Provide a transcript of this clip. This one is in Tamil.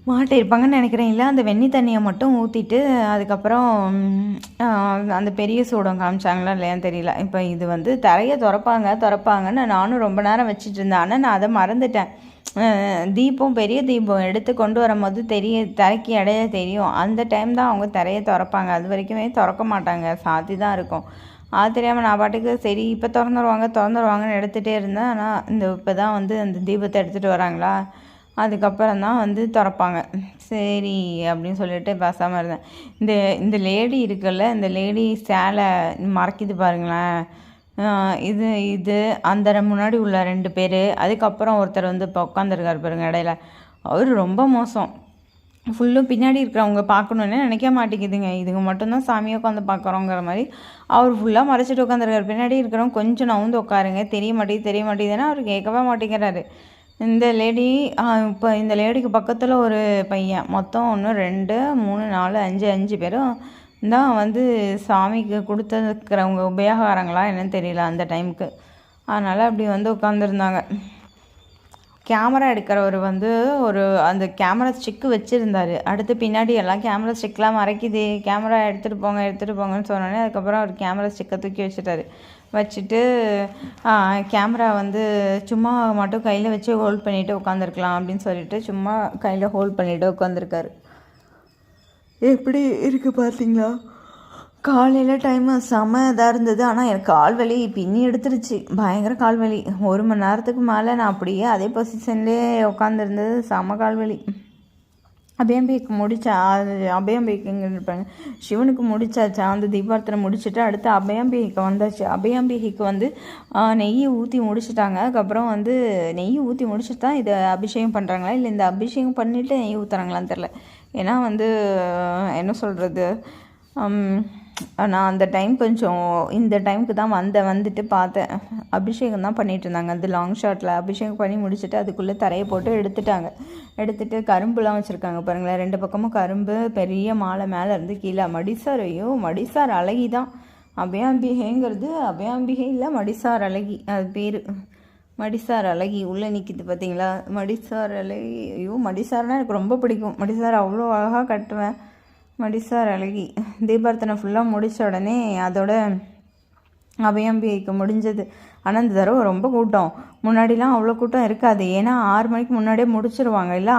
மாட்டியிருப்பாங்கன்னு நினைக்கிறேன். இல்லை அந்த வெண்ணி தண்ணியை மட்டும் ஊற்றிட்டு அதுக்கப்புறம் அந்த பெரிய சூடம் காமிச்சாங்களா இல்லையான்னு தெரியல. இப்போ இது வந்து தரையை திறப்பாங்கன்னு நானும் ரொம்ப நேரம் வச்சுட்டு இருந்தேன். ஆனால் நான் அதை மறந்துட்டேன். தீபம் பெரிய தீபம் எடுத்து கொண்டு வரும்போது தரைக்கு இடையே தெரியும். அந்த டைம் தான் அவங்க தரையை திறப்பாங்க. அது வரைக்குமே திறக்க மாட்டாங்க, சாத்தி தான் இருக்கும். அது தெரியாமல் நான் பாட்டுக்கு சரி இப்போ திறந்துருவாங்கன்னு எடுத்துகிட்டே இருந்தேன். ஆனால் இப்போ தான் வந்து அந்த தீபத்தை எடுத்துகிட்டு வராங்களா, அதுக்கப்புறம் தான் வந்து திறப்பாங்க. சரி அப்படின்னு சொல்லிட்டு பேசாமல் இருந்தேன். இந்த இந்த லேடி இருக்குல்ல, இந்த லேடி சேலை மறைக்குது பாருங்களேன். இது இது அந்த முன்னாடி உள்ள 2 பேர், அதுக்கப்புறம் ஒருத்தர் வந்து இப்போ உட்காந்துருக்காரு பாருங்க இடையில, அவர் ரொம்ப மோசம். ஃபுல்லும் பின்னாடி இருக்கிறவங்க பார்க்கணுன்னே நினைக்க மாட்டேங்குதுங்க. இதுங்க மட்டும்தான் சாமியை உட்காந்து பார்க்குறோங்கிற மாதிரி அவர் ஃபுல்லாக மறைச்சிட்டு உட்காந்துருக்காரு. பின்னாடி இருக்கிறவங்க கொஞ்சம் நவுந்து உட்காருங்க, தெரிய மாட்டேங்குதுன்னா அவர் கேட்கவே மாட்டேங்கிறாரு. இந்த லேடி இப்போ இந்த லேடிக்கு பக்கத்தில் ஒரு பையன், மொத்தம் 1 2 3 4 5 பேரும் தான் வந்து சாமிக்கு கொடுத்துருக்கிறவங்க உபயோகாரங்களா என்னன்னு தெரியல அந்த டைமுக்கு. அதனால் அப்படி வந்து உட்காந்துருந்தாங்க. கேமரா எடுக்கிறவர் வந்து அந்த கேமரா ஸ்டிக்கு வச்சுருந்தார். அடுத்து பின்னாடி எல்லாம் கேமரா ஸ்டிக்லாம் மறைக்குது, கேமரா எடுத்துகிட்டு போங்கன்னு சொன்னோன்னே அதுக்கப்புறம் அவர் கேமரா ஸ்டிக்கை தூக்கி வச்சுட்டு கேமரா வந்து சும்மா மட்டும் கையில் வச்சு ஹோல்ட் பண்ணிவிட்டு உட்காந்துருக்கலாம் அப்படின்னு சொல்லிட்டு சும்மா கையில் ஹோல்ட் பண்ணிவிட்டு உட்காந்துருக்காரு. எப்படி இருக்குது பார்த்தீங்களா? காலையில் டைமு செம்ம இதாக இருந்தது. ஆனால் எனக்கு கால்வலி பின்னி எடுத்துருச்சு, பயங்கர கால்வலி. 1 மணி நேரத்துக்கு மேலே நான் அப்படியே அதே பொசிஷன்லேயே உட்காந்துருந்தது, செம்ம கால்வலி. அபயாம்பிகைக்கு முடிச்சா, அது அபயாம்பிகைங்க இருப்பாங்க, சிவனுக்கு முடிச்சாச்சா, அந்த தீபார்த்தனை முடிச்சுட்டு அடுத்து அபயாம்பிகைக்கு வந்தாச்சு. அபயாம்பிகைக்கு வந்து நெய் ஊற்றி முடிச்சுட்டாங்க. அதுக்கப்புறம் வந்து நெய் ஊற்றி முடிச்சுட்டு தான் இதை அபிஷேகம் பண்ணுறாங்களா இல்லை இந்த அபிஷேகம் பண்ணிவிட்டு நெய் ஊற்றுறாங்களான்னு தெரில. ஏன்னா வந்து என்ன சொல்கிறது, நான் அந்த டைம் கொஞ்சம் இந்த டைமுக்கு தான் வந்துட்டு பார்த்தேன். அபிஷேகம் தான் பண்ணிகிட்டு இருந்தாங்க. அது லாங் ஷாட்டில் அபிஷேகம் பண்ணி முடிச்சுட்டு அதுக்குள்ளே தரையை போட்டு எடுத்துட்டு கரும்புலாம் வச்சுருக்காங்க பாருங்களேன். 2 பக்கமும் கரும்பு, பெரிய மாலை மேலே இருந்து கீழே. மடிசார் அழகி தான் அபயாம்பிகைங்கிறது. அபயாம்பிகை இல்லை, மடிசார் அழகி அது பேர். மடிசார் அழகி உள்ளே நிற்கிது பார்த்தீங்களா, மடிசார் அழகி. மடிசார்னால் எனக்கு ரொம்ப பிடிக்கும். மடிசார் அவ்வளோ அழகாக கட்டுவேன். மடிசார் அழகி. தீபார்த்தனை ஃபுல்லாக முடித்த உடனே அதோட அபயாம்பிகைக்கு முடிஞ்சது. ஆனால் இந்த தடவை ரொம்ப கூட்டம். முன்னாடிலாம் அவ்வளோ கூட்டம் இருக்காது, ஏன்னா 6 மணிக்கு முன்னாடியே முடிச்சிருவாங்க. இல்லை